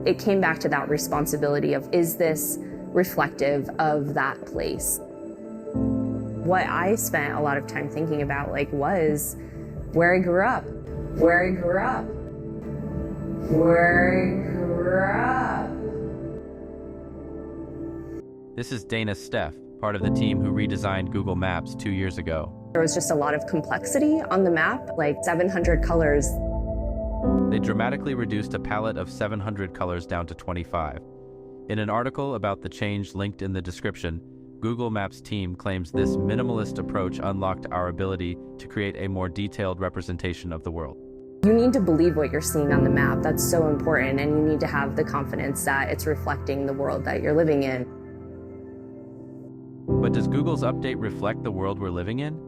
It came back to that responsibility of, is this reflective of that place? What I spent a lot of time thinking about was where I grew up, where I grew up, where I grew up. This is Dana Steff, part of the team who redesigned Google Maps 2 years ago. There was just a lot of complexity on the map, 700 colors. They dramatically reduced a palette of 700 colors down to 25. In an article about the change linked in the description, Google Maps team claims this minimalist approach unlocked our ability to create a more detailed representation of the world. You need to believe what you're seeing on the map. That's so important, and you need to have the confidence that it's reflecting the world that you're living in. But does Google's update reflect the world we're living in?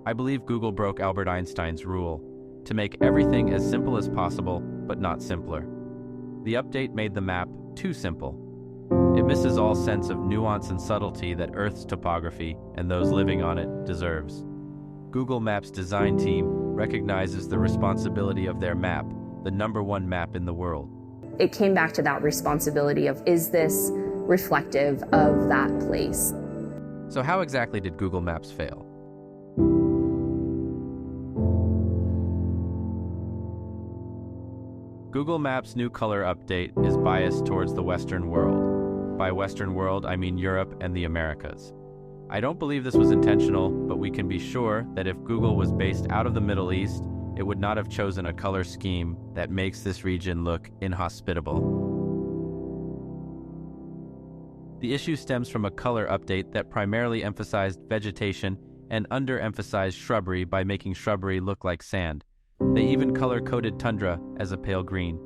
I believe Google broke Albert Einstein's rule to make everything as simple as possible, but not simpler. The update made the map too simple. It misses all sense of nuance and subtlety that Earth's topography and those living on it deserves. Google Maps design team recognizes the responsibility of their map, the #1 map in the world. It came back to that responsibility of, is this reflective of that place? So how exactly did Google Maps fail? Google Maps' new color update is biased towards the Western world. By Western world, I mean Europe and the Americas. I don't believe this was intentional, but we can be sure that if Google was based out of the Middle East, it would not have chosen a color scheme that makes this region look inhospitable. The issue stems from a color update that primarily emphasized vegetation and underemphasized shrubbery by making shrubbery look like sand. They even color-coded tundra as a pale green.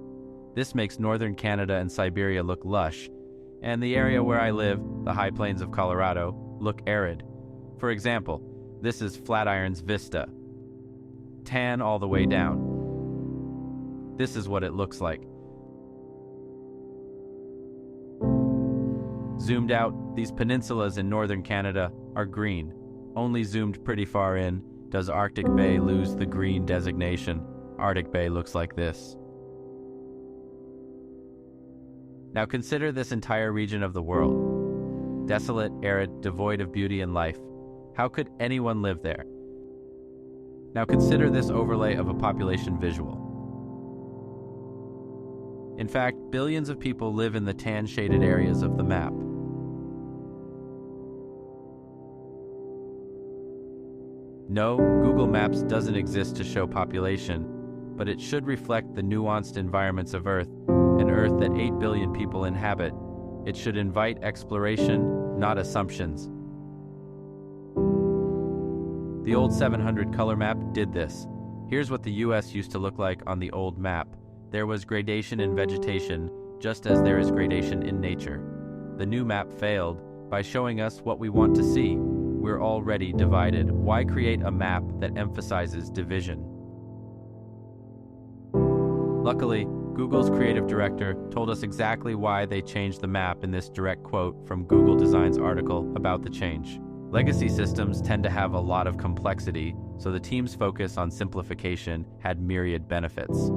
This makes northern Canada and Siberia look lush, and the area where I live, the high plains of Colorado, look arid. For example, this is Flatiron's Vista. Tan all the way down. This is what it looks like. Zoomed out, these peninsulas in northern Canada are green. Only zoomed pretty far in does Arctic Bay lose the green designation. Arctic Bay looks like this. Now consider this entire region of the world. Desolate, arid, devoid of beauty and life. How could anyone live there? Now consider this overlay of a population visual. In fact, billions of people live in the tan-shaded areas of the map. No, Google Maps doesn't exist to show population, but it should reflect the nuanced environments of Earth, an Earth that 8 billion people inhabit. It should invite exploration, not assumptions. The old 700 color map did this. Here's what the US used to look like on the old map. There was gradation in vegetation, just as there is gradation in nature. The new map failed by showing us what we want to see. We're already divided. Why create a map that emphasizes division? Luckily, Google's creative director told us exactly why they changed the map in this direct quote from Google Design's article about the change. Legacy systems tend to have a lot of complexity, so the team's focus on simplification had myriad benefits.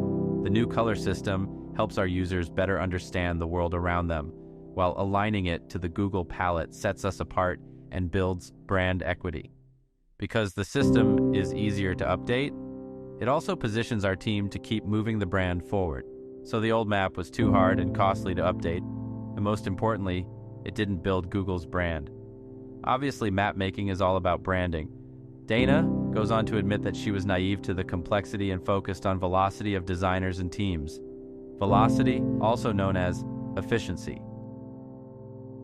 The new color system helps our users better understand the world around them, while aligning it to the Google palette sets us apart and builds brand equity. Because the system is easier to update, it also positions our team to keep moving the brand forward. So the old map was too hard and costly to update, and most importantly, it didn't build Google's brand. Obviously, map making is all about branding. Dana goes on to admit that she was naive to the complexity and focused on velocity of designers and teams. Velocity, also known as efficiency.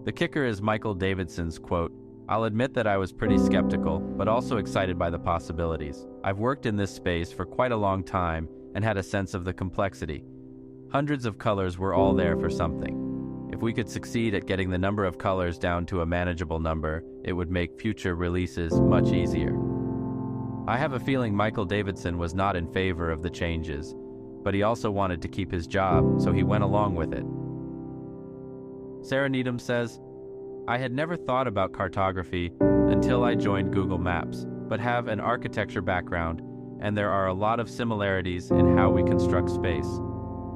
The kicker is Michael Davidson's quote, "I'll admit that I was pretty skeptical, but also excited by the possibilities. I've worked in this space for quite a long time and had a sense of the complexity. Hundreds of colors were all there for something. If we could succeed at getting the number of colors down to a manageable number, it would make future releases much easier." I have a feeling Michael Davidson was not in favor of the changes, but he also wanted to keep his job, so he went along with it. Sarah Needham says, "I had never thought about cartography until I joined Google Maps, but have an architecture background, and there are a lot of similarities in how we construct space.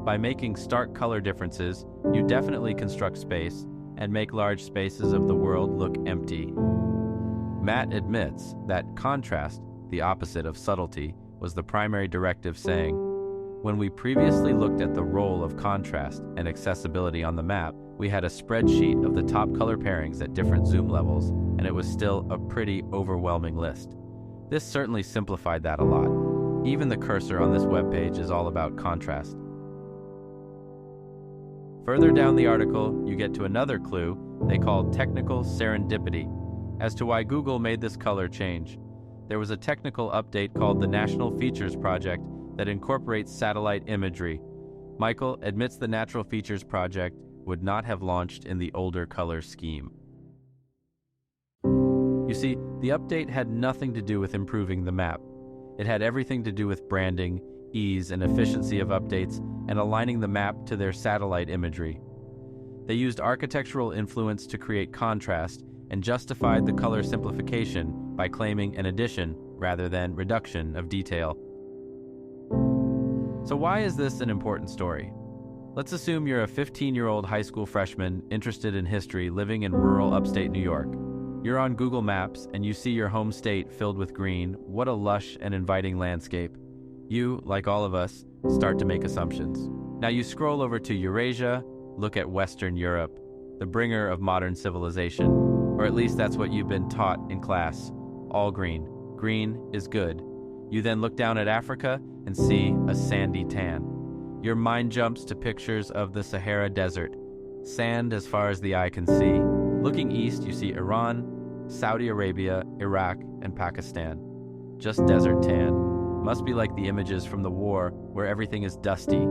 By making stark color differences, you definitely construct space and make large spaces of the world look empty. Matt admits that contrast, the opposite of subtlety, was the primary directive, saying, "When we previously looked at the role of contrast and accessibility on the map, we had a spreadsheet of the top color pairings at different zoom levels, and it was still a pretty overwhelming list. This certainly simplified that a lot. Even the cursor on this webpage is all about contrast." Further down the article, you get to another clue they call technical serendipity as to why Google made this color change. There was a technical update called the National Features Project that incorporates satellite imagery. Michael admits the Natural Features Project would not have launched in the older color scheme. You see, the update had nothing to do with improving the map. It had everything to do with branding, ease, and efficiency of updates, and aligning the map to their satellite imagery. They used architectural influence to create contrast and justified the color simplification by claiming an addition rather than reduction of detail. So why is this an important story? Let's assume you're a 15-year-old high school freshman interested in history living in rural upstate New York. You're on Google Maps and you see your home state filled with green. What a lush and inviting landscape. You, like all of us, start to make assumptions. Now you scroll over to Eurasia, look at Western Europe, the bringer of modern civilization, or at least that's what you've been taught in class. All green. Green is good. You then look down at Africa and see a sandy tan. Your mind jumps to pictures of the Sahara Desert, sand as far as the eye can see. Looking east, you see Iran, Saudi Arabia, Iraq, and Pakistan. Just desert tan. Must be like the images from the war where everything is dusty.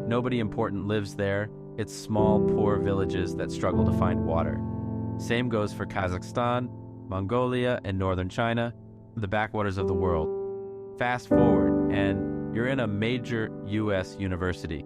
Nobody important lives there. It's small, poor villages that struggle to find water. Same goes for Kazakhstan, Mongolia, and northern China, the backwaters of the world. Fast forward, and you're in a major U.S. university.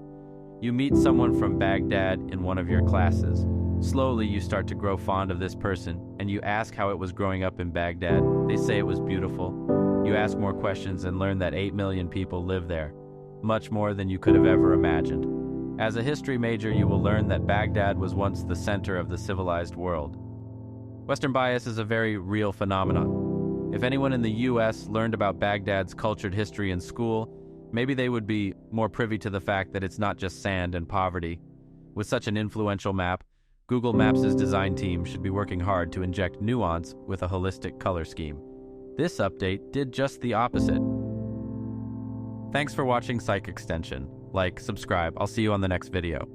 You meet someone from Baghdad in one of your classes. Slowly, you start to grow fond of this person, and you ask how it was growing up in Baghdad. They say it was beautiful. You ask more questions and learn that 8 million people live there, much more than you could have ever imagined. As a history major, you will learn that Baghdad was once the center of the civilized world. Western bias is a very real phenomenon. If anyone in the U.S. learned about Baghdad's cultured history in school, maybe they would be more privy to the fact that it's not just sand and poverty. With such an influential map, Google Maps' design team should be working hard to inject nuance with a holistic color scheme. This update did just the opposite. Thanks for watching Psych Extension. Like, subscribe. I'll see you on the next video.